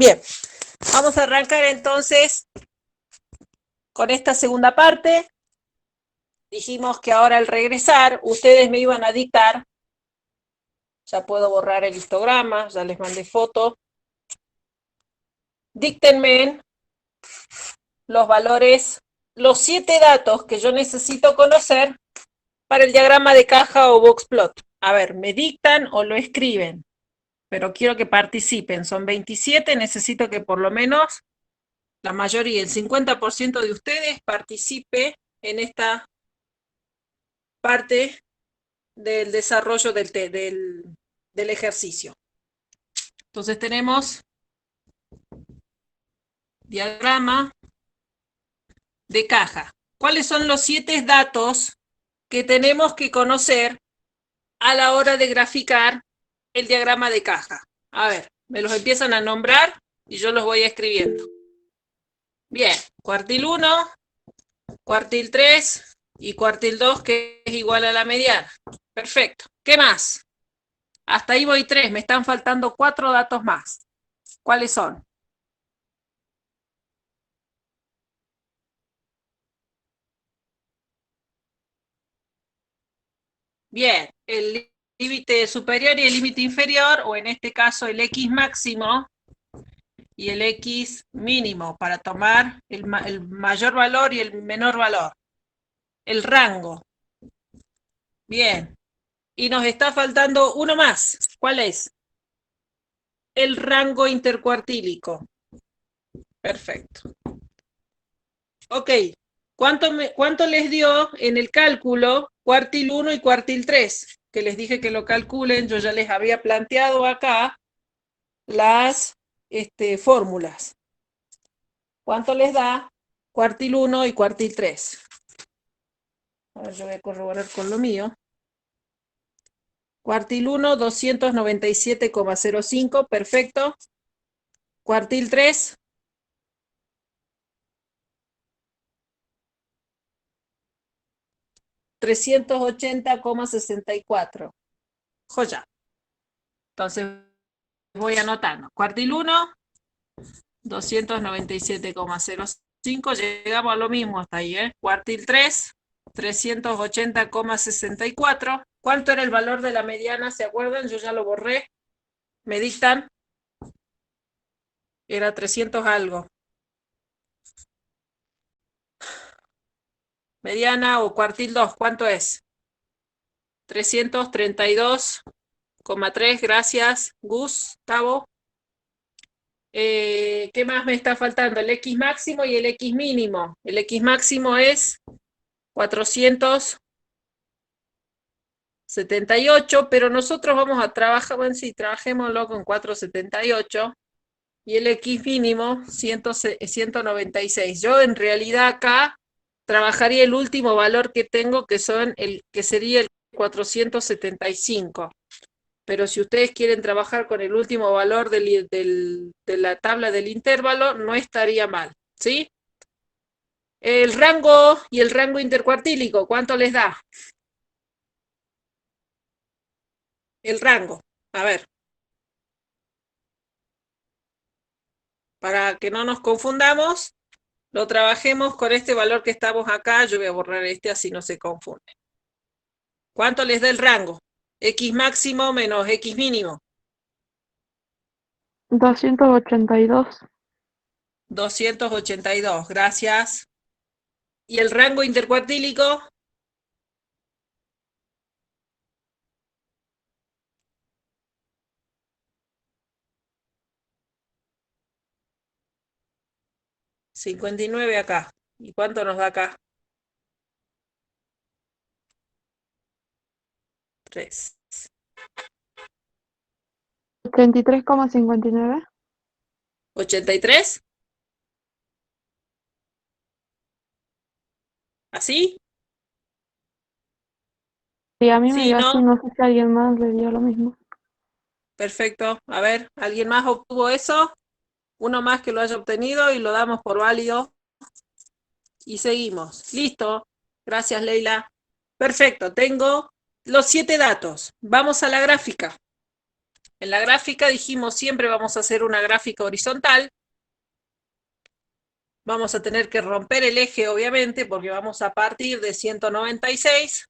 Bien, vamos a arrancar entonces con esta segunda parte. Dijimos que ahora al regresar ustedes me iban a dictar, ya puedo borrar el histograma, ya les mandé foto. Díctenme los valores, los 7 datos que yo necesito conocer para el diagrama de caja o boxplot. A ver, me dictan o lo escriben, pero quiero que participen. Son 27, necesito que por lo menos la mayoría, el 50% de ustedes participe en esta parte del desarrollo del ejercicio. Entonces tenemos diagrama de caja. ¿Cuáles son los 7 datos que tenemos que conocer a la hora de graficar el diagrama de caja? A ver, me los empiezan a nombrar y yo los voy escribiendo. Bien, cuartil 1, cuartil 3 y cuartil 2, que es igual a la mediana. Perfecto. ¿Qué más? Hasta ahí voy 3, me están faltando 4 datos más. ¿Cuáles son? Bien, el límite superior y el límite inferior, o en este caso el X máximo y el X mínimo, para tomar el mayor valor y el menor valor. El rango. Bien. Y nos está faltando uno más. ¿Cuál es? El rango intercuartílico. Perfecto. Ok. ¿Cuánto les dio en el cálculo cuartil 1 y cuartil 3? Que les dije que lo calculen, yo ya les había planteado acá las fórmulas. ¿Cuánto les da cuartil 1 y cuartil 3? Ahora yo voy a corroborar con lo mío. Cuartil 1, 297,05, perfecto. Cuartil 3, 380,64. Joya. Entonces voy anotando. Cuartil 1, 297,05. Llegamos a lo mismo hasta ahí, ¿eh? Cuartil 3, 380,64. ¿Cuánto era el valor de la mediana? ¿Se acuerdan? Yo ya lo borré. ¿Me dictan? Era 300 algo. Mediana o cuartil 2, ¿cuánto es? 332,3, gracias, Gustavo. ¿Qué más me está faltando? El X máximo y el X mínimo. El X máximo es 478, pero nosotros vamos a trabajar, bueno, sí, trabajémoslo con 478. Y el X mínimo 196. Yo en realidad acá trabajaría el último valor que tengo, que sería el 475. Pero si ustedes quieren trabajar con el último valor de la tabla del intervalo, no estaría mal, ¿sí? El rango y el rango intercuartílico, ¿cuánto les da? El rango, a ver. Para que no nos confundamos, lo trabajemos con este valor que estamos acá. Yo voy a borrar este, así no se confunde. ¿Cuánto les da el rango? X máximo menos X mínimo. 282. 282, gracias. ¿Y el rango intercuartílico? 59 acá. ¿Y cuánto nos da acá? 3. 83,59. 83. ¿Así? Sí, a mí me Sí, dio así, no. no sé si a alguien más le dio lo mismo. Perfecto. A ver, ¿alguien más obtuvo eso? Uno más que lo haya obtenido y lo damos por válido. Y seguimos. Listo. Gracias, Leila. Perfecto. Tengo los 7 datos. Vamos a la gráfica. En la gráfica dijimos siempre vamos a hacer una gráfica horizontal. Vamos a tener que romper el eje, obviamente, porque vamos a partir de 196.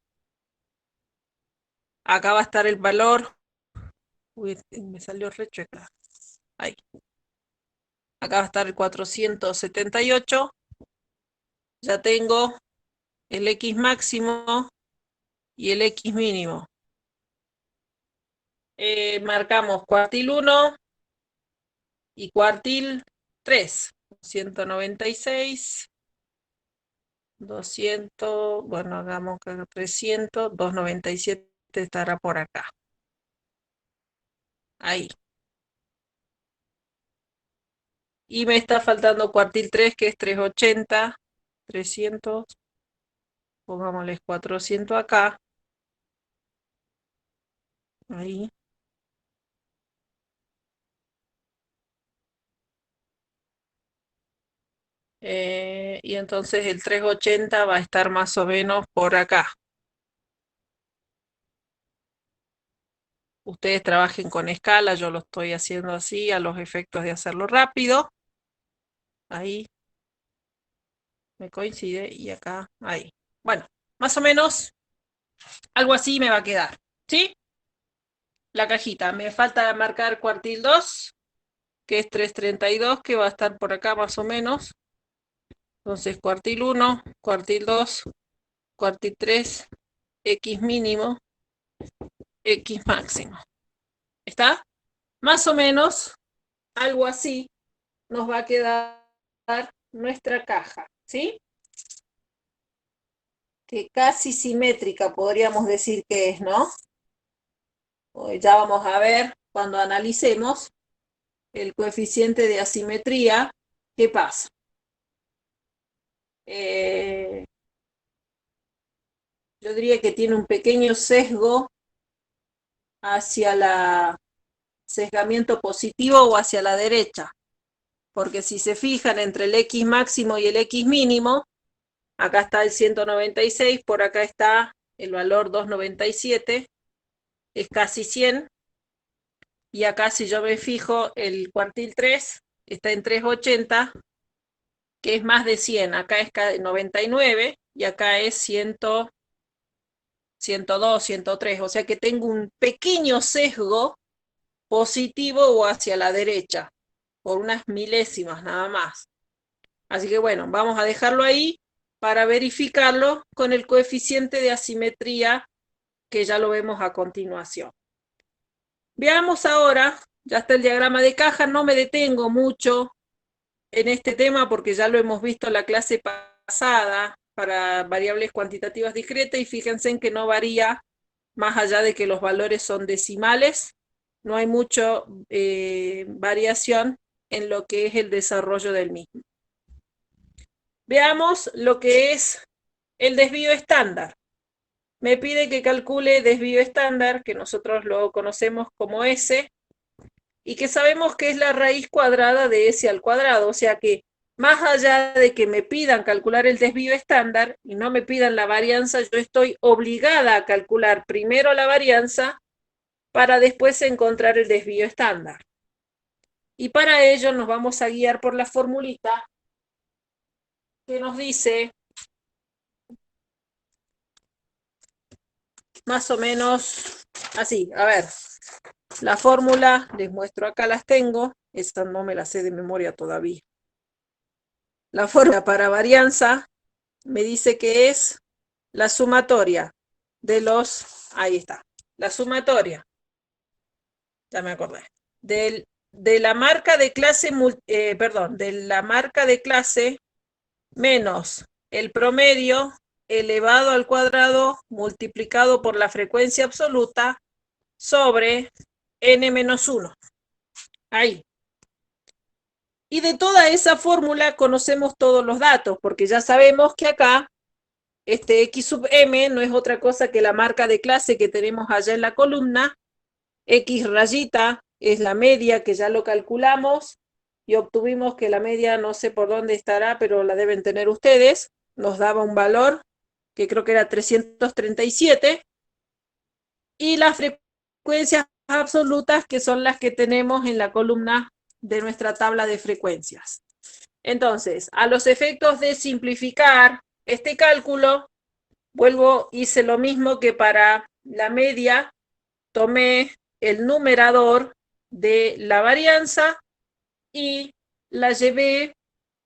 Acá va a estar el valor. Uy, me salió rechueca. Ahí. Acá va a estar el 478. Ya tengo el X máximo y el X mínimo. Marcamos cuartil 1 y cuartil 3. 196. 200, bueno, hagamos que 300, 297 estará por acá. Ahí. Y me está faltando cuartil 3, que es 380, 300, pongámosles 400 acá. Ahí. Y entonces el 380 va a estar más o menos por acá. Ustedes trabajen con escala, yo lo estoy haciendo así a los efectos de hacerlo rápido. Ahí me coincide y acá, ahí. Bueno, más o menos algo así me va a quedar, ¿sí? La cajita, me falta marcar cuartil 2, que es 332, que va a estar por acá más o menos. Entonces cuartil 1, cuartil 2, cuartil 3, X mínimo, X máximo. ¿Está? Más o menos algo así nos va a quedar nuestra caja, ¿sí? Que casi simétrica podríamos decir que es, ¿no? Ya vamos a ver cuando analicemos el coeficiente de asimetría, ¿qué pasa? Yo diría que tiene un pequeño sesgo hacia el sesgamiento positivo o hacia la derecha, porque si se fijan entre el X máximo y el X mínimo, acá está el 196, por acá está el valor 297, es casi 100, y acá si yo me fijo el cuartil 3 está en 380, que es más de 100, acá es 99 y acá es 100, 102, 103, o sea que tengo un pequeño sesgo positivo o hacia la derecha, por unas milésimas nada más. Así que bueno, vamos a dejarlo ahí para verificarlo con el coeficiente de asimetría que ya lo vemos a continuación. Veamos ahora, ya está el diagrama de caja, no me detengo mucho en este tema porque ya lo hemos visto en la clase pasada para variables cuantitativas discretas y fíjense en que no varía más allá de que los valores son decimales, no hay mucha variación en lo que es el desarrollo del mismo. Veamos lo que es el desvío estándar. Me pide que calcule desvío estándar, que nosotros lo conocemos como S, y que sabemos que es la raíz cuadrada de S al cuadrado, o sea que más allá de que me pidan calcular el desvío estándar y no me pidan la varianza, yo estoy obligada a calcular primero la varianza para después encontrar el desvío estándar. Y para ello nos vamos a guiar por la formulita que nos dice más o menos así. A ver, la fórmula, les muestro acá, las tengo, esta no me la sé de memoria todavía. La fórmula para varianza me dice que es la sumatoria de los, ahí está, la sumatoria, ya me acordé, de la marca de clase, de la marca de clase menos el promedio elevado al cuadrado multiplicado por la frecuencia absoluta sobre n-1. Ahí. Y de toda esa fórmula conocemos todos los datos, porque ya sabemos que acá este x sub m no es otra cosa que la marca de clase que tenemos allá en la columna. X rayita es la media, que ya lo calculamos y obtuvimos que la media no sé por dónde estará, pero la deben tener ustedes. Nos daba un valor que creo que era 337. Y la frecuencia absolutas, que son las que tenemos en la columna de nuestra tabla de frecuencias. Entonces, a los efectos de simplificar este cálculo, hice lo mismo que para la media, tomé el numerador de la varianza y la llevé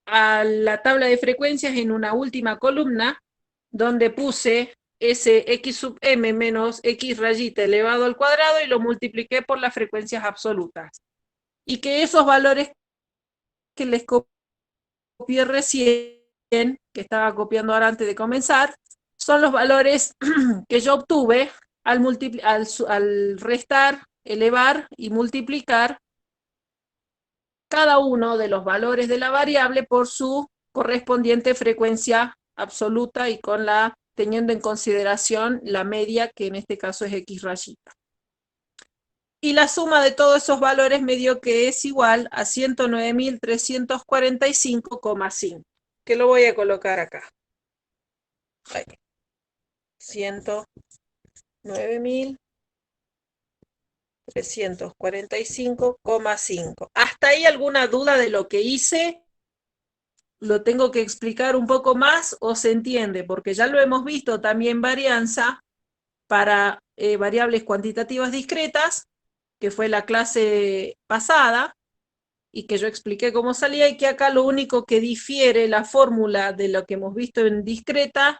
a la tabla de frecuencias en una última columna, donde puse ese x sub m menos x rayita elevado al cuadrado y lo multipliqué por las frecuencias absolutas. Y que esos valores que les copié recién, que estaba copiando ahora antes de comenzar, son los valores que yo obtuve al restar, elevar y multiplicar cada uno de los valores de la variable por su correspondiente frecuencia absoluta y teniendo en consideración la media, que en este caso es x rayita. Y la suma de todos esos valores me dio que es igual a 109.345,5, que lo voy a colocar acá. Ahí. 109.345,5. ¿Hasta ahí alguna duda de lo que hice? ¿Lo tengo que explicar un poco más o se entiende? Porque ya lo hemos visto también varianza para variables cuantitativas discretas, que fue la clase pasada, y que yo expliqué cómo salía, y que acá lo único que difiere la fórmula de lo que hemos visto en discreta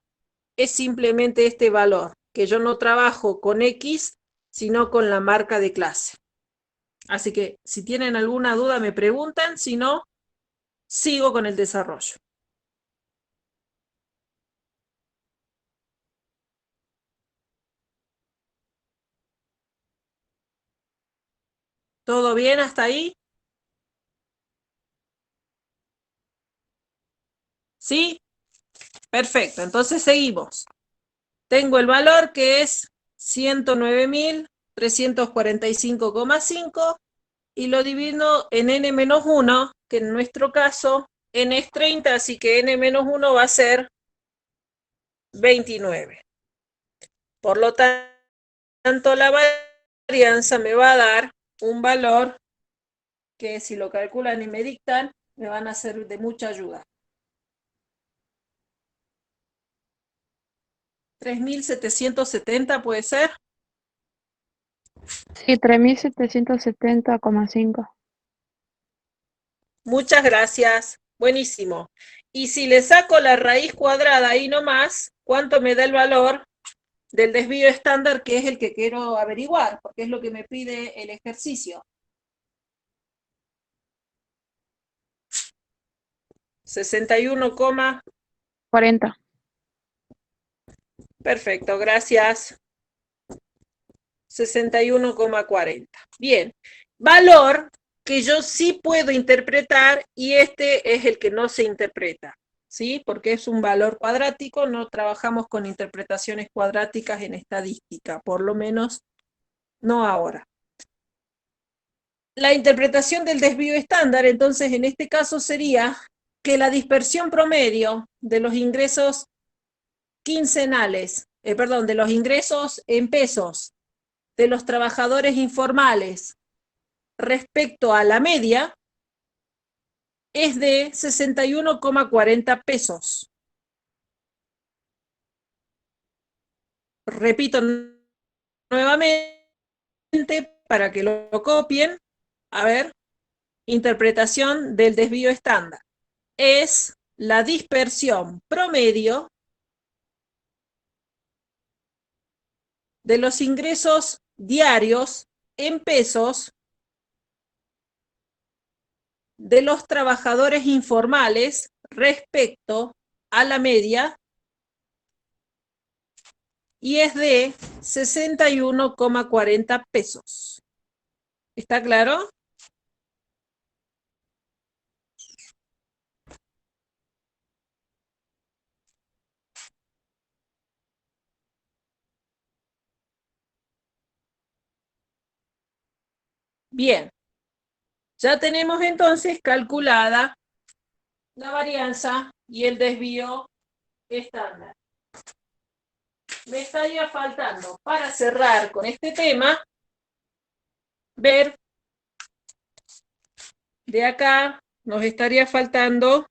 es simplemente este valor, que yo no trabajo con X, sino con la marca de clase. Así que si tienen alguna duda me preguntan, si no, sigo con el desarrollo. ¿Todo bien hasta ahí? ¿Sí? Perfecto, entonces seguimos. Tengo el valor que es 109.345,5 y lo divido en n-1, que en nuestro caso n es 30, así que n-1 va a ser 29. Por lo tanto, la varianza me va a dar un valor que, si lo calculan y me dictan, me van a ser de mucha ayuda. 3.770 puede ser. Sí, 3770,5. Muchas gracias. Buenísimo. Y si le saco la raíz cuadrada ahí nomás, ¿cuánto me da el valor del desvío estándar, que es el que quiero averiguar? Porque es lo que me pide el ejercicio. 61, 40. perfecto, gracias. 61,40. Bien, valor que yo sí puedo interpretar, y este es el que no se interpreta, ¿sí? Porque es un valor cuadrático, no trabajamos con interpretaciones cuadráticas en estadística, por lo menos no ahora. La interpretación del desvío estándar, entonces, en este caso sería que la dispersión promedio de los ingresos quincenales, de los ingresos en pesos de los trabajadores informales respecto a la media es de 61,40 pesos. Repito nuevamente para que lo copien. A ver, interpretación del desvío estándar. Es la dispersión promedio de los ingresos diarios en pesos de los trabajadores informales respecto a la media, y es de 61,40 pesos. ¿Está claro? Bien. Ya tenemos entonces calculada la varianza y el desvío estándar. Me estaría faltando, para cerrar con este tema, ver, de acá nos estaría faltando,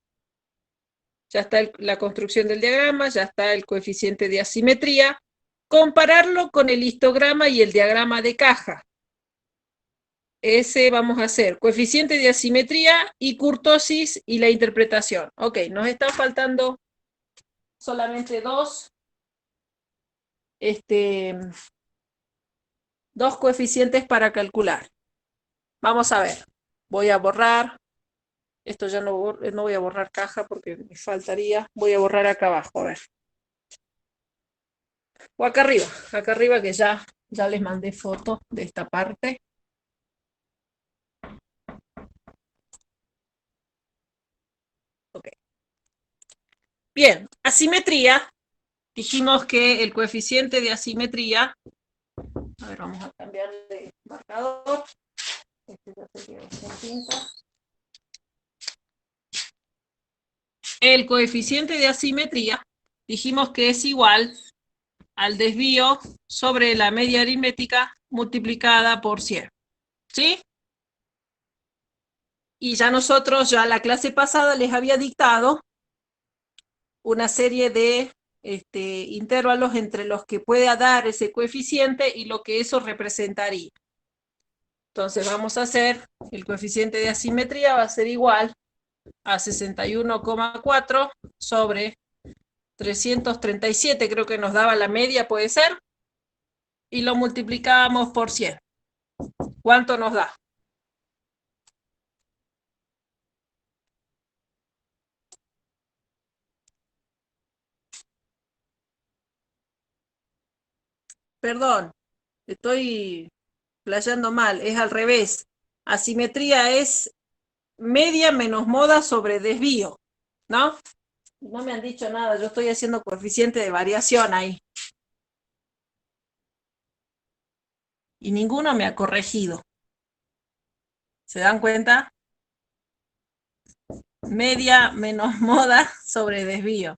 ya está la construcción del diagrama, ya está el coeficiente de asimetría, compararlo con el histograma y el diagrama de caja. Ese vamos a hacer, coeficiente de asimetría y kurtosis y la interpretación. Ok, nos están faltando solamente dos coeficientes para calcular. Vamos a ver, voy a borrar, esto ya no voy a borrar caja porque me faltaría, voy a borrar acá abajo, a ver. O acá arriba que ya les mandé foto de esta parte. Ok. Bien, asimetría, dijimos que el coeficiente de asimetría, a ver, vamos a cambiar de marcador. Este ya se quedó sin tinta. El coeficiente de asimetría, dijimos que es igual al desvío sobre la media aritmética multiplicada por 100. ¿Sí? Y ya nosotros, ya la clase pasada les había dictado una serie de intervalos entre los que pueda dar ese coeficiente y lo que eso representaría. Entonces vamos a hacer, el coeficiente de asimetría va a ser igual a 61,4 sobre 337, creo que nos daba la media, puede ser, y lo multiplicábamos por 100. ¿Cuánto nos da? Perdón, estoy playando mal, es al revés. Asimetría es media menos moda sobre desvío, ¿no? No me han dicho nada, yo estoy haciendo coeficiente de variación ahí. Y ninguno me ha corregido. ¿Se dan cuenta? Media menos moda sobre desvío.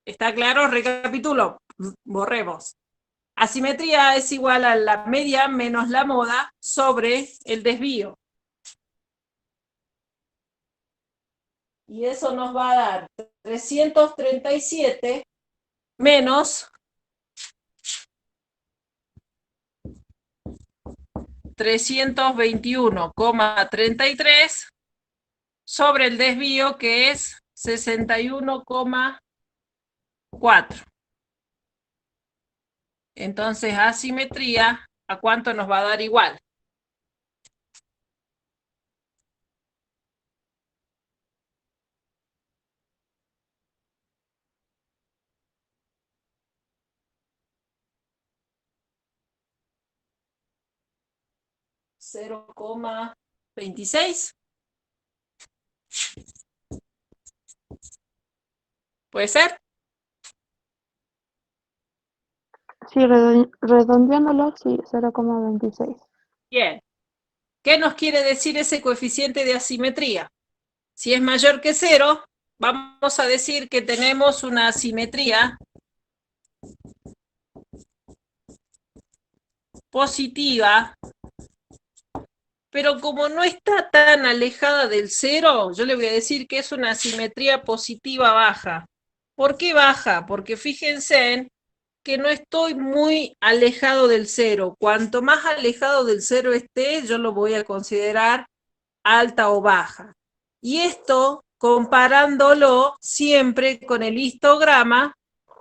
¿Está claro? Recapitulo. Borremos. Asimetría es igual a la media menos la moda sobre el desvío. Y eso nos va a dar 337 menos 321,33 sobre el desvío, que es 61,4. Entonces, asimetría, ¿a cuánto nos va a dar igual? ¿0,26? ¿Puede ser? Sí, redondeándolo, sí, 0,26. Bien. ¿Qué nos quiere decir ese coeficiente de asimetría? Si es mayor que 0, vamos a decir que tenemos una asimetría positiva, pero como no está tan alejada del 0, yo le voy a decir que es una asimetría positiva baja. ¿Por qué baja? Porque fíjense en que no estoy muy alejado del 0. Cuanto más alejado del 0 esté, yo lo voy a considerar alta o baja. Y esto comparándolo siempre con el histograma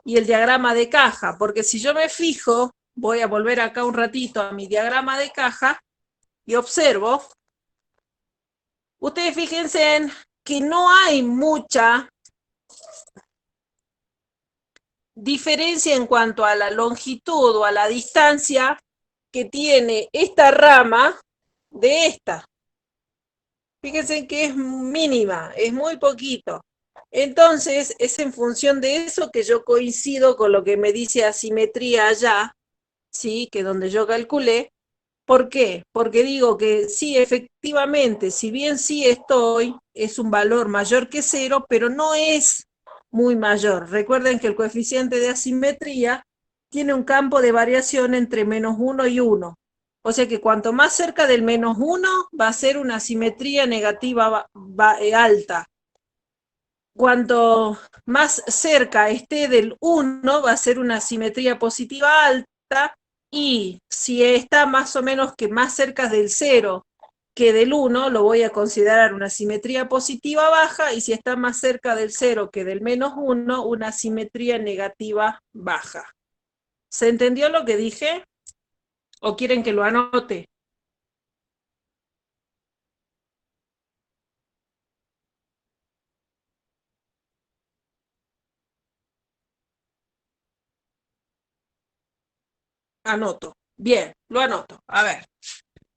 y el diagrama de caja, porque si yo me fijo, voy a volver acá un ratito a mi diagrama de caja y observo, ustedes fíjense en que no hay mucha diferencia en cuanto a la longitud o a la distancia que tiene esta rama de esta. Fíjense que es mínima, es muy poquito. Entonces, es en función de eso que yo coincido con lo que me dice asimetría allá, ¿sí? Que donde yo calculé. ¿Por qué? Porque digo que sí, efectivamente, si bien sí es un valor mayor que 0, pero no es muy mayor. Recuerden que el coeficiente de asimetría tiene un campo de variación entre -1 y 1. O sea que cuanto más cerca del -1 va a ser una simetría negativa alta. Cuanto más cerca esté del 1 va a ser una simetría positiva alta, y si está más o menos que más cerca del 0 que del 1, lo voy a considerar una simetría positiva baja, y si está más cerca del 0 que del -1, una simetría negativa baja. ¿Se entendió lo que dije? ¿O quieren que lo anote? Anoto. Bien, lo anoto. A ver,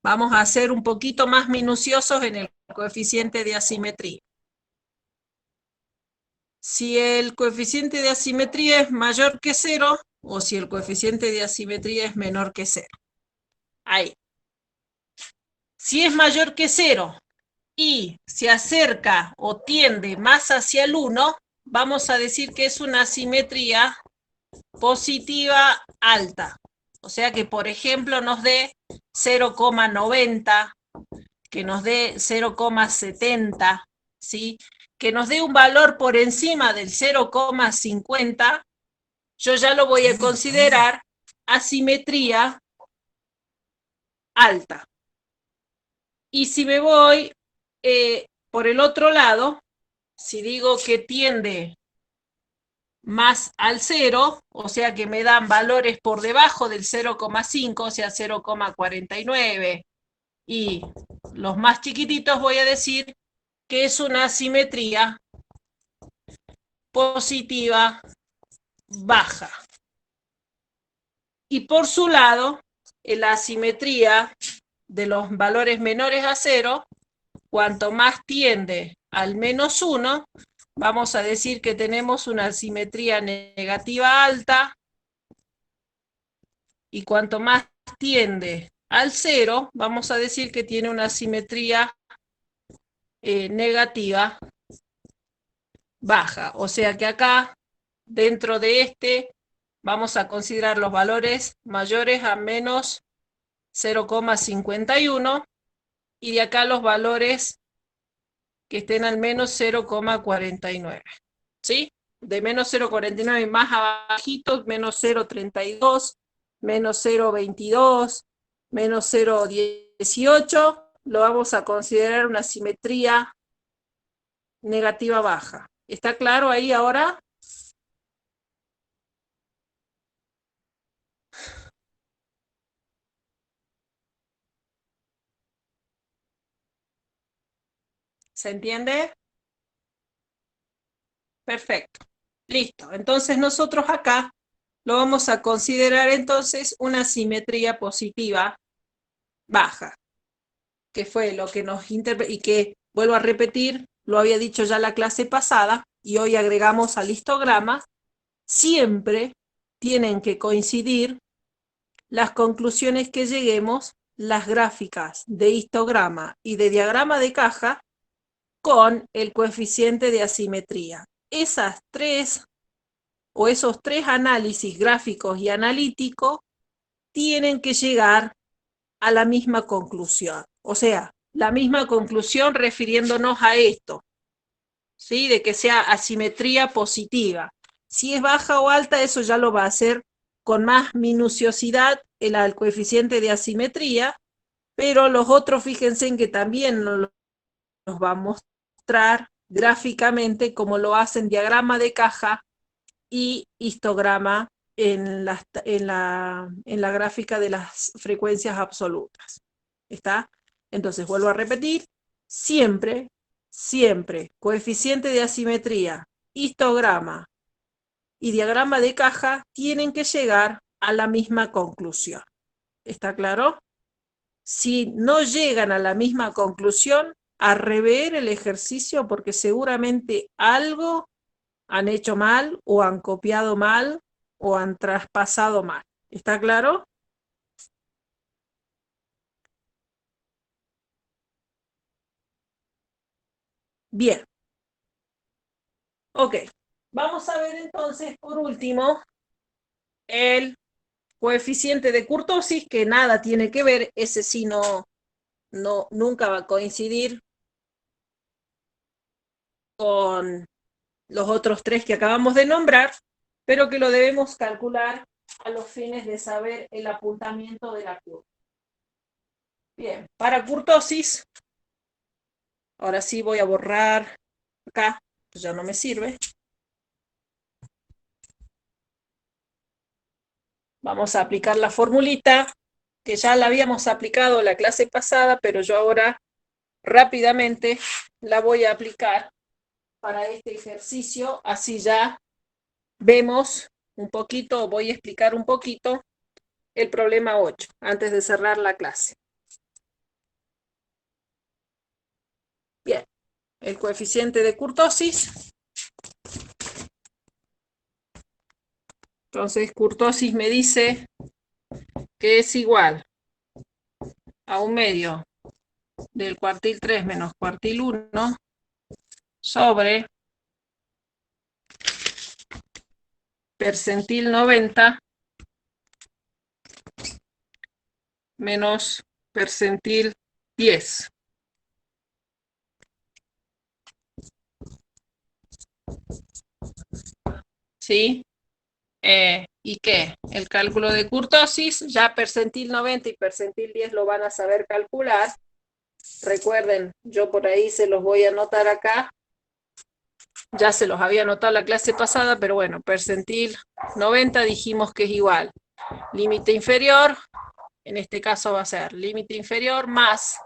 vamos a ser un poquito más minuciosos en el coeficiente de asimetría. Si el coeficiente de asimetría es mayor que 0, o si el coeficiente de asimetría es menor que 0. Ahí. Si es mayor que 0 y se acerca o tiende más hacia el 1, vamos a decir que es una asimetría positiva alta. O sea que, por ejemplo, nos dé 0,90, que nos dé 0,70, ¿sí? Que nos dé un valor por encima del 0,50, yo ya lo voy a considerar asimetría alta. Y si me voy por el otro lado, si digo que tiende más al 0, o sea que me dan valores por debajo del 0,5, o sea 0,49, y los más chiquititos voy a decir que es una asimetría positiva baja. Y por su lado, la asimetría de los valores menores a 0, cuanto más tiende al -1, vamos a decir que tenemos una asimetría negativa alta, y cuanto más tiende al 0, vamos a decir que tiene una asimetría negativa baja. O sea que acá, dentro de este, vamos a considerar los valores mayores a menos 0,51, y de acá los valores que estén al menos 0,49. ¿Sí? De menos 0,49 más abajito, menos 0,32, menos 0,22, menos 0,18, lo vamos a considerar una simetría negativa baja. ¿Está claro ahí ahora? ¿Se entiende? Perfecto. Listo. Entonces nosotros acá lo vamos a considerar entonces una simetría positiva baja, que fue lo que nos y que, vuelvo a repetir, lo había dicho ya la clase pasada, y hoy agregamos al histograma. Siempre tienen que coincidir las conclusiones que lleguemos, las gráficas de histograma y de diagrama de caja, con el coeficiente de asimetría. Esas tres, o esos tres análisis gráficos y analíticos, tienen que llegar a la misma conclusión. O sea, la misma conclusión refiriéndonos a esto, ¿sí? De que sea asimetría positiva. Si es baja o alta, eso ya lo va a hacer con más minuciosidad el coeficiente de asimetría, pero los otros, fíjense en que también nos va a mostrar gráficamente, como lo hacen diagrama de caja y histograma en la gráfica de las frecuencias absolutas. ¿Está? Entonces, vuelvo a repetir, siempre, siempre, coeficiente de asimetría, histograma y diagrama de caja tienen que llegar a la misma conclusión. ¿Está claro? Si no llegan a la misma conclusión, a rever el ejercicio, porque seguramente algo han hecho mal, o han copiado mal, o han traspasado mal. ¿Está claro? Bien. Ok. Vamos a ver entonces, por último, el coeficiente de kurtosis, que nada tiene que ver, ese sí nunca va a coincidir con los otros tres que acabamos de nombrar, pero que lo debemos calcular a los fines de saber el apuntamiento de la curva. Bien, para kurtosis, ahora sí voy a borrar acá, pues ya no me sirve. Vamos a aplicar la formulita, que ya la habíamos aplicado la clase pasada, pero yo ahora rápidamente la voy a aplicar para este ejercicio, así ya vemos un poquito, voy a explicar un poquito el problema 8, antes de cerrar la clase. Bien, el coeficiente de kurtosis. Entonces, kurtosis me dice que es igual a 1/2 del cuartil 3 menos cuartil 1 sobre percentil 90 menos percentil 10. ¿Sí? ¿Y qué? El cálculo de kurtosis, ya percentil 90 y percentil 10 lo van a saber calcular. Recuerden, yo por ahí se los voy a anotar acá. Ya se los había anotado la clase pasada, pero bueno, percentil 90 dijimos que es igual. Límite inferior, en este caso va a ser límite inferior más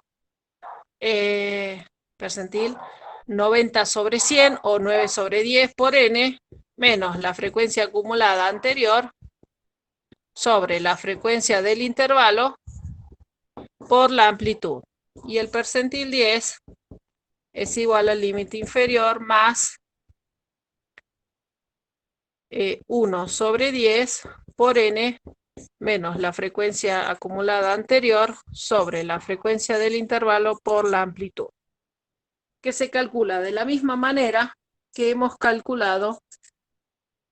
percentil 90 sobre 100 o 9 sobre 10 por n, menos la frecuencia acumulada anterior sobre la frecuencia del intervalo por la amplitud. Y el percentil 10 es igual al límite inferior más 1 sobre 10 por n menos la frecuencia acumulada anterior sobre la frecuencia del intervalo por la amplitud, que se calcula de la misma manera que hemos calculado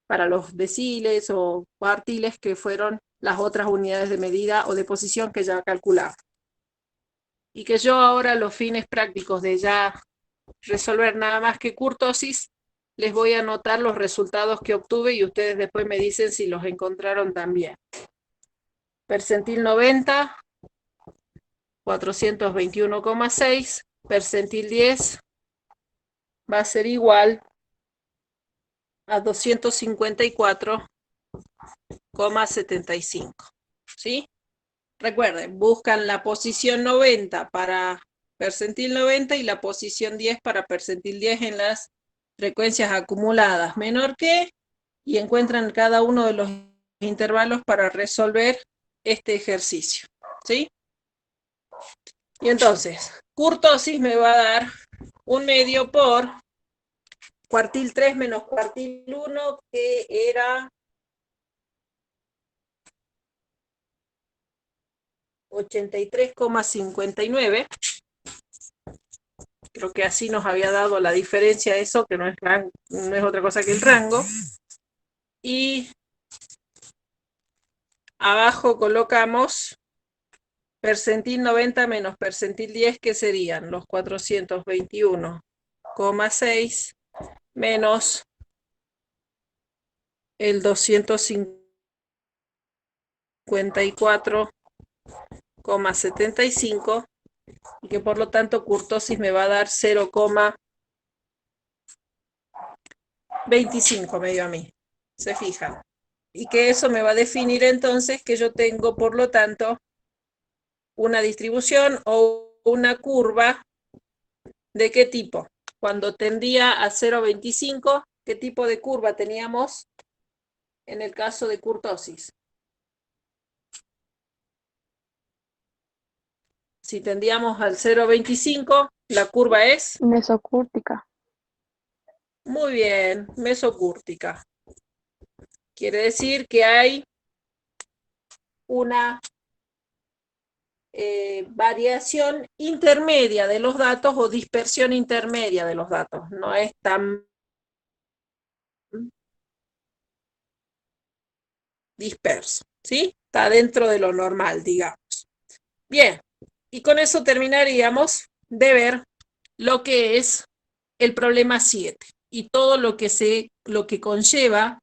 para los deciles o cuartiles, que fueron las otras unidades de medida o de posición que ya calculamos. Y que yo ahora, a los fines prácticos de ya resolver nada más que kurtosis, les voy a anotar los resultados que obtuve y ustedes después me dicen si los encontraron también. Percentil 90, 421,6. Percentil 10 va a ser igual a 254,75. ¿Sí? Recuerden, buscan la posición 90 para percentil 90 y la posición 10 para percentil 10 en las frecuencias acumuladas menor que, y encuentran cada uno de los intervalos para resolver este ejercicio. ¿Sí? Y entonces, kurtosis me va a dar 1/2 por cuartil 3 menos cuartil 1, que era 83,59. Creo que así nos había dado la diferencia eso, que no es otra cosa que el rango. Y abajo colocamos percentil 90 menos percentil 10, que serían los 421,6 menos el 254,75, y que por lo tanto kurtosis me va a dar 0,25, me dio a mí. ¿Se fijan? Y que eso me va a definir entonces que yo tengo, por lo tanto, una distribución o una curva ¿de qué tipo? Cuando tendía a 0,25, ¿qué tipo de curva teníamos en el caso de kurtosis? Si tendíamos al 0,25, la curva es, Mesocúrtica. muy bien, mesocúrtica. Quiere decir que hay una variación intermedia de los datos o dispersión intermedia de los datos. No es tan disperso, ¿sí? está dentro de lo normal, digamos. Bien, y con eso terminaríamos de ver lo que es el problema 7 y todo lo que conlleva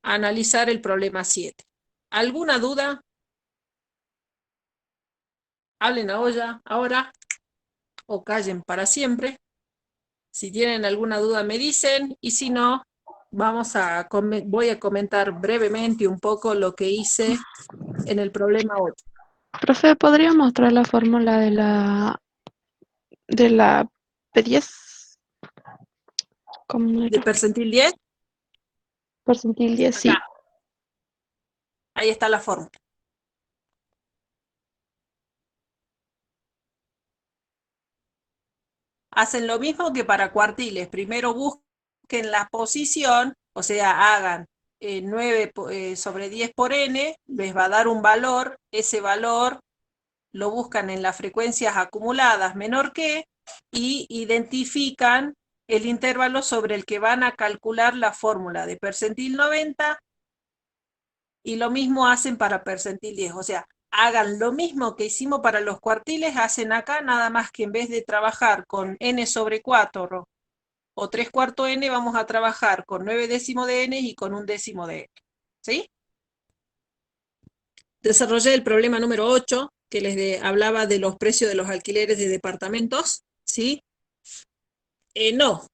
a analizar el problema 7. ¿Alguna duda? Hablen ahora o callen para siempre. Si tienen alguna duda me dicen, y si no, voy a comentar brevemente un poco lo que hice en el problema 8. Profe, ¿podría mostrar la fórmula de la P10? ¿Cómo ¿De era? percentil 10? Percentil 10, sí. Acá, ahí está la fórmula. Hacen lo mismo que para cuartiles. Primero busquen la posición, o sea, hagan 9 sobre 10 por n, les va a dar un valor, ese valor lo buscan en las frecuencias acumuladas menor que, y identifican el intervalo sobre el que van a calcular la fórmula de percentil 90, y lo mismo hacen para percentil 10, o sea, hagan lo mismo que hicimos para los cuartiles, hacen acá, nada más que en vez de trabajar con n sobre 4 o 3/4 n, vamos a trabajar con 9 décimos de n y con 1 décimo de n. ¿Sí? Desarrollé el problema número 8, que hablaba de los precios de los alquileres de departamentos. ¿Sí? No,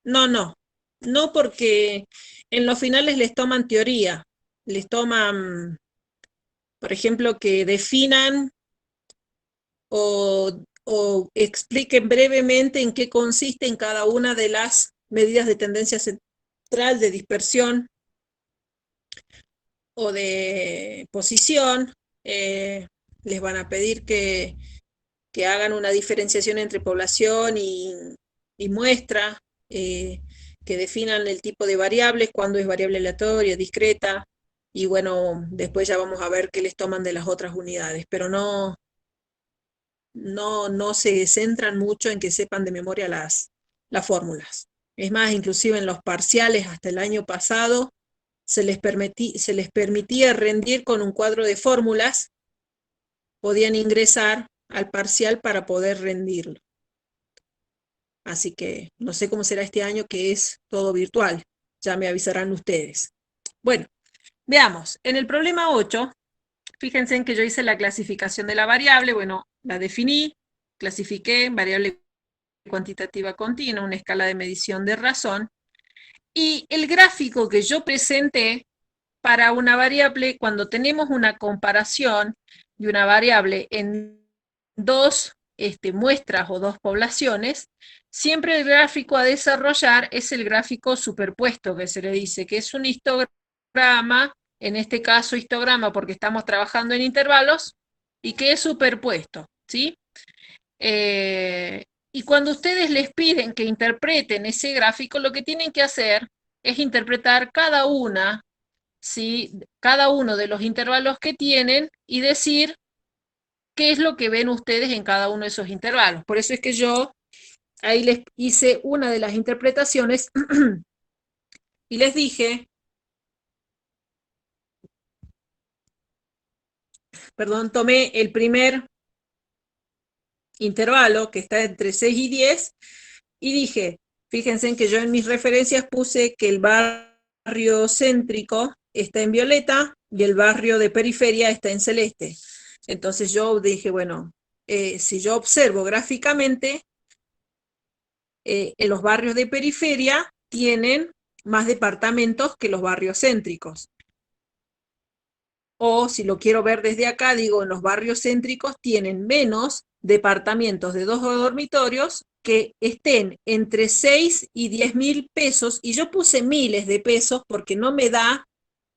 no, porque en los finales les toman teoría, les toman, por ejemplo, que definan o expliquen brevemente en qué consiste en cada una de las medidas de tendencia central, de dispersión o de posición. Les van a pedir que hagan una diferenciación entre población y muestra, que definan el tipo de variables, cuándo es variable aleatoria, discreta, y bueno, después ya vamos a ver qué les toman de las otras unidades, pero no se centran mucho en que sepan de memoria las fórmulas. Es más, inclusive en los parciales hasta el año pasado se les permitía rendir con un cuadro de fórmulas, podían ingresar al parcial para poder rendirlo. Así que no sé cómo será este año, que es todo virtual. Ya me avisarán ustedes. Bueno, veamos. En el problema 8, fíjense en que yo hice la clasificación de la variable. Bueno, la definí, clasifiqué variable cuantitativa continua, una escala de medición de razón. Y el gráfico que yo presenté para una variable, cuando tenemos una comparación de una variable en dos muestras o dos poblaciones, siempre el gráfico a desarrollar es el gráfico superpuesto, que se le dice, que es un histograma, en este caso histograma porque estamos trabajando en intervalos, y que es superpuesto, ¿sí? Y cuando ustedes les piden que interpreten ese gráfico, lo que tienen que hacer es interpretar ¿sí? Cada uno de los intervalos que tienen y decir qué es lo que ven ustedes en cada uno de esos intervalos. Por eso es que yo ahí les hice una de las interpretaciones y les dije, perdón, tomé el primer intervalo que está entre 6 y 10 y dije, fíjense en que yo en mis referencias puse que el barrio céntrico está en violeta y el barrio de periferia está en celeste. Entonces yo dije, bueno, si yo observo gráficamente, en los barrios de periferia tienen más departamentos que los barrios céntricos. O si lo quiero ver desde acá, digo, en los barrios céntricos tienen menos departamentos de 2 dormitorios que estén entre 6 y 10.000 pesos, y yo puse miles de pesos porque no me da,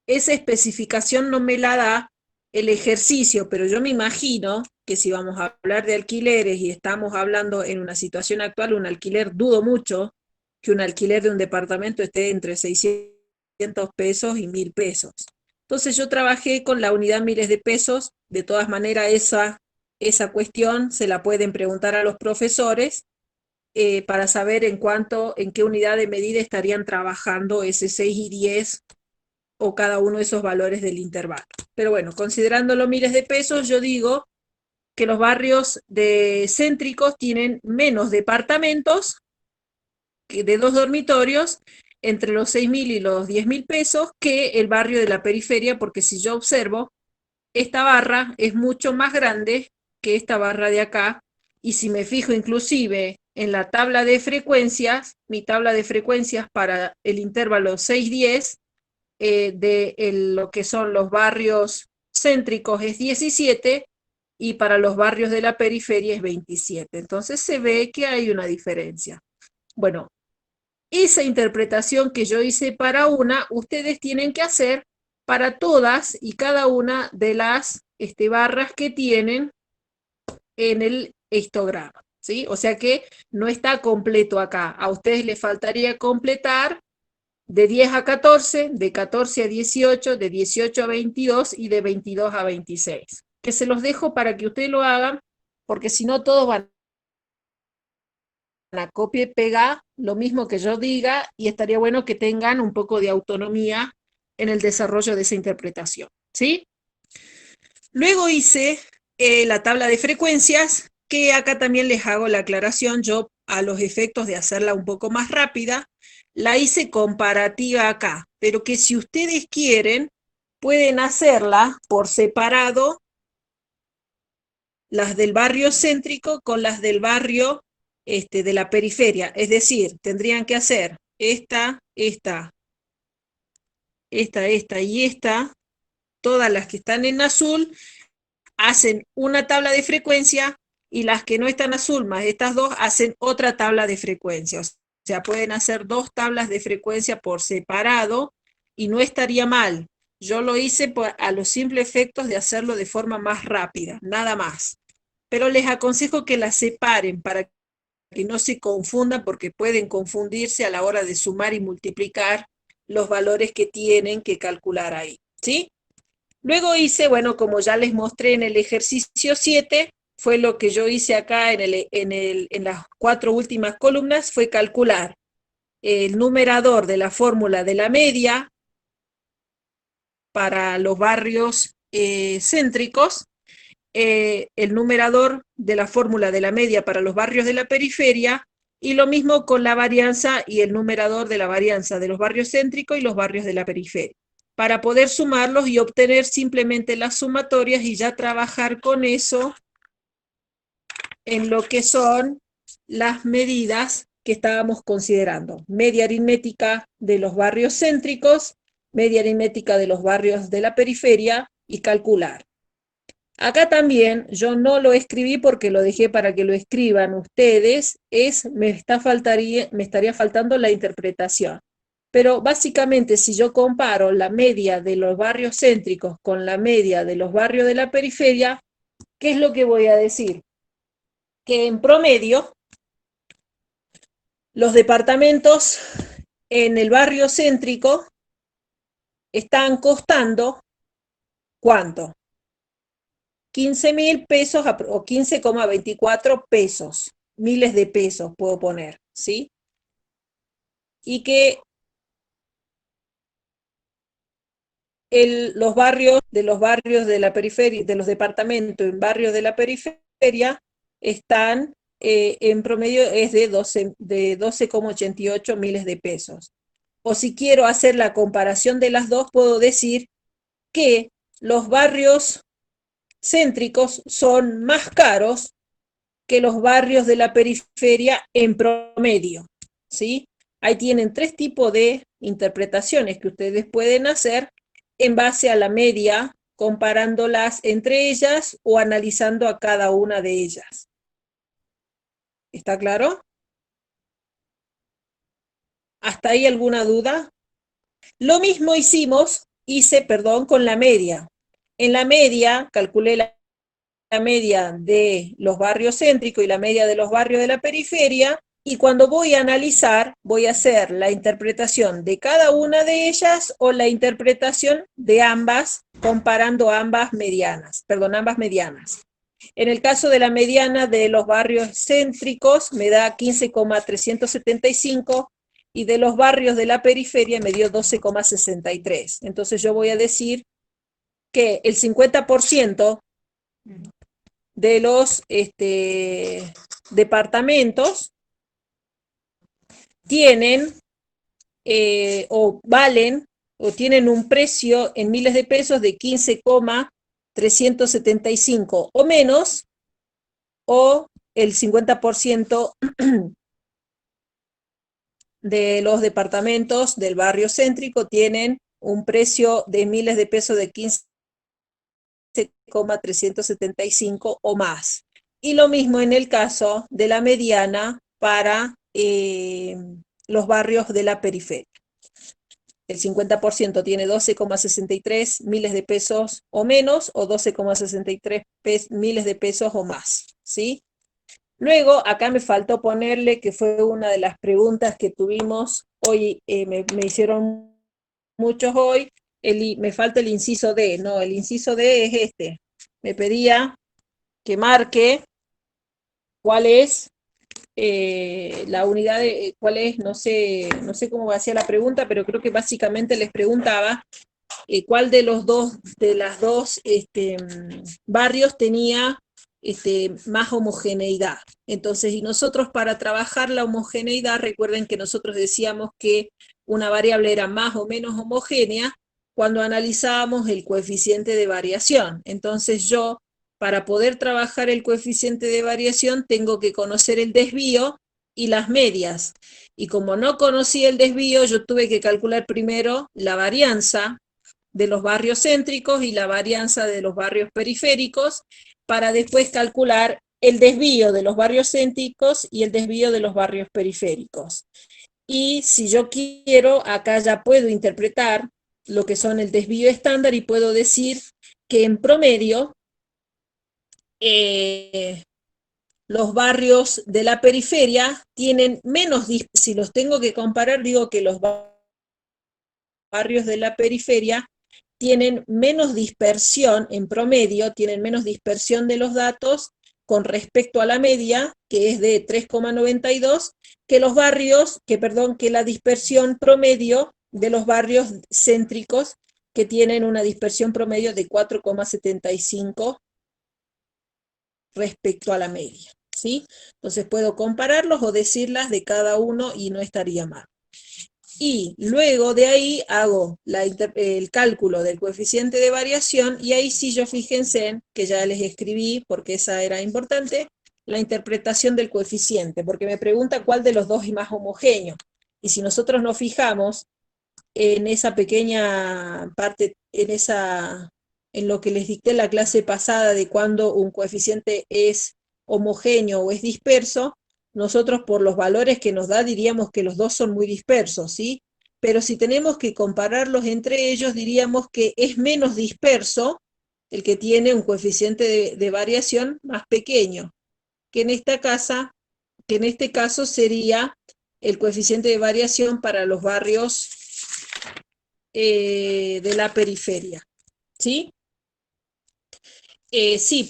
esa especificación no me la da el ejercicio, pero yo me imagino que si vamos a hablar de alquileres y estamos hablando en una situación actual, un alquiler, dudo mucho que un alquiler de un departamento esté entre 600 pesos y 1.000 pesos. Entonces yo trabajé con la unidad miles de pesos. De todas maneras, esa cuestión se la pueden preguntar a los profesores para saber en qué unidad de medida estarían trabajando ese 6 y 10 o cada uno de esos valores del intervalo. Pero bueno, considerando los miles de pesos, yo digo que los barrios céntricos tienen menos departamentos de 2 dormitorios entre los 6.000 y los 10.000 pesos que el barrio de la periferia, porque si yo observo, esta barra es mucho más grande que esta barra de acá, y si me fijo inclusive en la tabla de frecuencias, mi tabla de frecuencias para el intervalo 6-10, lo que son los barrios céntricos es 17 y para los barrios de la periferia es 27. Entonces se ve que hay una diferencia. Bueno, esa interpretación que yo hice para una, ustedes tienen que hacer para todas y cada una de las barras que tienen en el histograma, ¿sí? O sea que no está completo acá. A ustedes les faltaría completar de 10 a 14, de 14 a 18, de 18 a 22 y de 22 a 26. Que se los dejo para que ustedes lo hagan, porque si no todos van a copia y pegar lo mismo que yo diga, y estaría bueno que tengan un poco de autonomía en el desarrollo de esa interpretación, ¿sí? Luego hice la tabla de frecuencias, que acá también les hago la aclaración, yo a los efectos de hacerla un poco más rápida, la hice comparativa acá, pero que si ustedes quieren, pueden hacerla por separado, las del barrio céntrico con las del barrio de la periferia. Es decir, tendrían que hacer esta y esta, todas las que están en azul, hacen una tabla de frecuencia, y las que no están azul más estas dos hacen otra tabla de frecuencia. O sea, pueden hacer 2 tablas de frecuencia por separado y no estaría mal. Yo lo hice a los simples efectos de hacerlo de forma más rápida, nada más. Pero les aconsejo que las separen para que no se confundan, porque pueden confundirse a la hora de sumar y multiplicar los valores que tienen que calcular ahí, ¿sí? Luego hice, bueno, como ya les mostré en el ejercicio 7, fue lo que yo hice acá en las 4 últimas columnas, fue calcular el numerador de la fórmula de la media para los barrios céntricos, el numerador de la fórmula de la media para los barrios de la periferia, y lo mismo con la varianza y el numerador de la varianza de los barrios céntricos y los barrios de la periferia, para poder sumarlos y obtener simplemente las sumatorias y ya trabajar con eso en lo que son las medidas que estábamos considerando. Media aritmética de los barrios céntricos, media aritmética de los barrios de la periferia, y calcular. Acá también yo no lo escribí porque lo dejé para que lo escriban ustedes, me estaría faltando la interpretación. Pero básicamente, si yo comparo la media de los barrios céntricos con la media de los barrios de la periferia, ¿qué es lo que voy a decir? Que en promedio, los departamentos en el barrio céntrico están costando, ¿cuánto? 15.000 pesos o 15,24 pesos, miles de pesos puedo poner, ¿sí? Y que los barrios de la periferia, de los departamentos en barrios de la periferia, están en promedio es de 12,88 miles de pesos. O si quiero hacer la comparación de las dos, puedo decir que los barrios céntricos son más caros que los barrios de la periferia en promedio, ¿sí? Ahí tienen 3 tipos de interpretaciones que ustedes pueden hacer en base a la media, comparándolas entre ellas o analizando a cada una de ellas. ¿Está claro? ¿Hasta ahí alguna duda? Lo mismo hice, con la media. En la media, calculé la media de los barrios céntricos y la media de los barrios de la periferia, y cuando voy a analizar, voy a hacer la interpretación de cada una de ellas o la interpretación de ambas, comparando ambas medianas. En el caso de la mediana de los barrios céntricos, me da 15,375, y de los barrios de la periferia me dio 12,63. Entonces yo voy a decir que el 50% de los departamentos tienen o valen o tienen un precio en miles de pesos de 15,375 o menos, o el 50% de los departamentos del barrio céntrico tienen un precio de miles de pesos de 15,375 o más. Y lo mismo en el caso de la mediana para los barrios de la periferia. El 50% tiene 12,63 miles de pesos o menos, o 12,63 miles de pesos o más, ¿sí? Luego, acá me faltó ponerle, que fue una de las preguntas que tuvimos hoy, me hicieron muchos hoy, me falta el inciso D, no, el inciso D es este. Me pedía que marque cuál es la unidad de, cuál es, no sé cómo hacía la pregunta, pero creo que básicamente les preguntaba cuál de los dos, de las dos barrios tenía más homogeneidad. Entonces, y nosotros para trabajar la homogeneidad, recuerden que nosotros decíamos que una variable era más o menos homogénea cuando analizábamos el coeficiente de variación. Entonces yo, para poder trabajar el coeficiente de variación, tengo que conocer el desvío y las medias. Y como no conocía el desvío, yo tuve que calcular primero la varianza de los barrios céntricos y la varianza de los barrios periféricos, para después calcular el desvío de los barrios céntricos y el desvío de los barrios periféricos. Y si yo quiero, acá ya puedo interpretar lo que son el desvío estándar y puedo decir que en promedio los barrios de la periferia tienen menos, si los tengo que comparar, digo que los barrios de la periferia tienen menos dispersión en promedio, tienen menos dispersión de los datos con respecto a la media, que es de 3,92, que los barrios, que la dispersión promedio de los barrios céntricos, que tienen una dispersión promedio de 4,75 respecto a la media, ¿sí? Entonces puedo compararlos o decirlas de cada uno y no estaría mal. Y luego de ahí hago el cálculo del coeficiente de variación, y ahí sí yo, fíjense que ya les escribí, porque esa era importante, la interpretación del coeficiente, porque me pregunta cuál de los dos es más homogéneo. Y si nosotros nos fijamos en esa pequeña parte, en lo que les dicté en la clase pasada de cuando un coeficiente es homogéneo o es disperso, nosotros por los valores que nos da diríamos que los dos son muy dispersos, ¿sí? Pero si tenemos que compararlos entre ellos, diríamos que es menos disperso el que tiene un coeficiente de variación más pequeño, que en este caso sería el coeficiente de variación para los barrios de la periferia, ¿sí? Sí,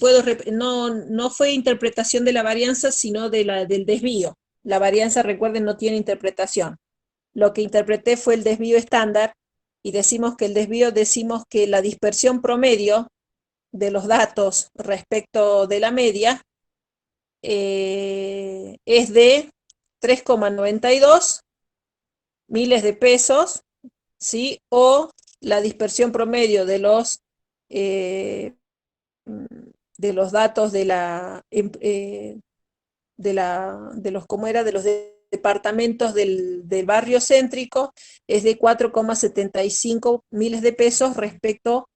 no fue interpretación de la varianza, sino del desvío. La varianza, recuerden, no tiene interpretación. Lo que interpreté fue el desvío estándar, y decimos que la dispersión promedio de los datos respecto de la media es de 3,92 miles de pesos, ¿sí? O la dispersión promedio de los datos de los departamentos del barrio céntrico es de 4,75 miles de pesos respecto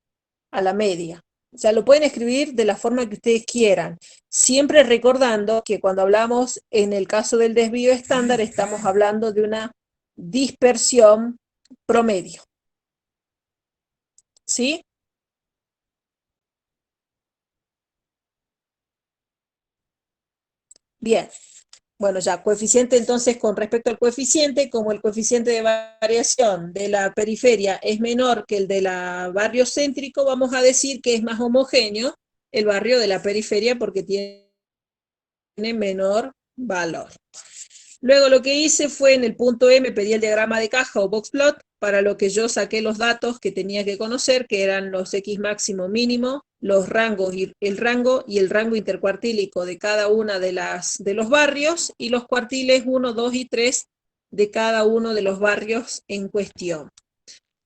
a la media. O sea, lo pueden escribir de la forma que ustedes quieran, siempre recordando que cuando hablamos en el caso del desvío estándar, estamos hablando de una dispersión promedio. ¿Sí? Bien. Bueno, ya, coeficiente entonces, con respecto al coeficiente, como el coeficiente de variación de la periferia es menor que el de la barrio céntrico, vamos a decir que es más homogéneo el barrio de la periferia porque tiene menor valor. Luego lo que hice fue en el punto M, pedí el diagrama de caja o boxplot, para lo que yo saqué los datos que tenía que conocer, que eran los X máximo mínimo, los rangos y el rango intercuartílico de cada una de los barrios, y los cuartiles 1, 2 y 3 de cada uno de los barrios en cuestión.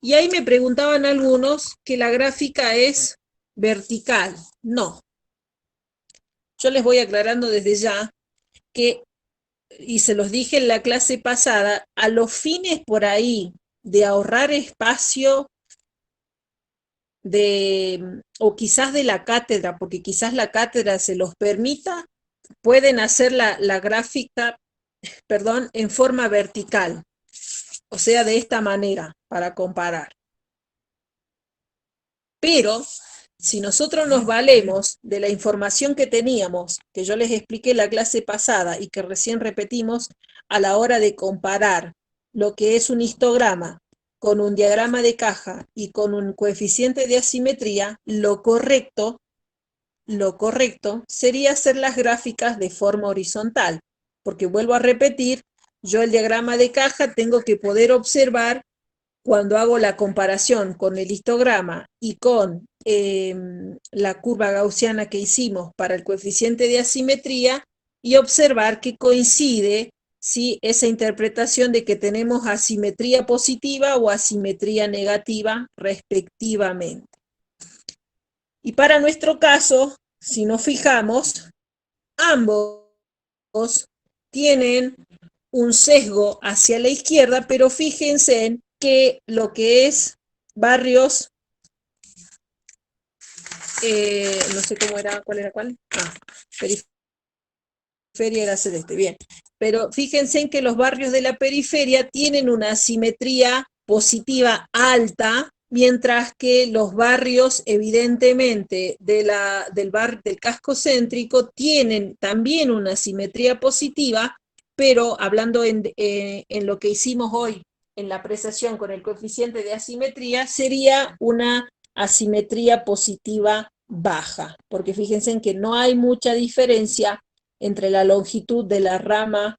Y ahí me preguntaban algunos que la gráfica es vertical. No. Yo les voy aclarando desde ya que, y se los dije en la clase pasada, a los fines por ahí de ahorrar espacio o quizás de la cátedra, porque quizás la cátedra se los permita, pueden hacer la gráfica, perdón, en forma vertical, o sea, de esta manera, para comparar. Pero si nosotros nos valemos de la información que teníamos, que yo les expliqué la clase pasada y que recién repetimos, a la hora de comparar lo que es un histograma con un diagrama de caja y con un coeficiente de asimetría, lo correcto sería hacer las gráficas de forma horizontal, porque vuelvo a repetir, yo el diagrama de caja tengo que poder observar cuando hago la comparación con el histograma y con la curva gaussiana que hicimos para el coeficiente de asimetría, y observar que coincide, ¿sí?, esa interpretación de que tenemos asimetría positiva o asimetría negativa respectivamente. Y para nuestro caso, si nos fijamos, ambos tienen un sesgo hacia la izquierda, pero fíjense en que lo que es barrios, no sé cómo era, ¿cuál era cuál? Periferia era celeste, bien. Pero fíjense en que los barrios de la periferia tienen una asimetría positiva alta, mientras que los barrios, evidentemente, del casco céntrico tienen también una asimetría positiva, pero hablando en lo que hicimos hoy, en la apreciación con el coeficiente de asimetría, sería una asimetría positiva baja, porque fíjense en que no hay mucha diferencia entre la longitud de la rama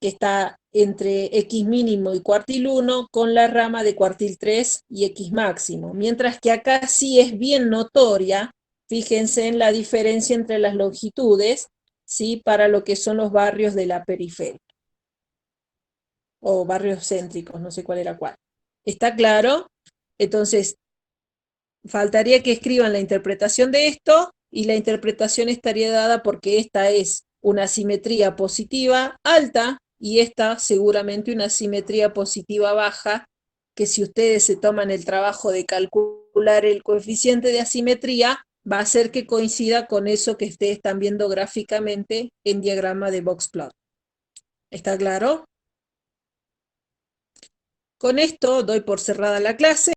que está entre X mínimo y cuartil 1 con la rama de cuartil 3 y X máximo, mientras que acá sí es bien notoria, fíjense en la diferencia entre las longitudes, ¿sí?, para lo que son los barrios de la periferia, o barrios céntricos, no sé cuál era cuál. ¿Está claro? Entonces, faltaría que escriban la interpretación de esto, y la interpretación estaría dada porque esta es una simetría positiva alta y esta seguramente una simetría positiva baja, que si ustedes se toman el trabajo de calcular el coeficiente de asimetría, va a hacer que coincida con eso que ustedes están viendo gráficamente en diagrama de boxplot. ¿Está claro? Con esto doy por cerrada la clase.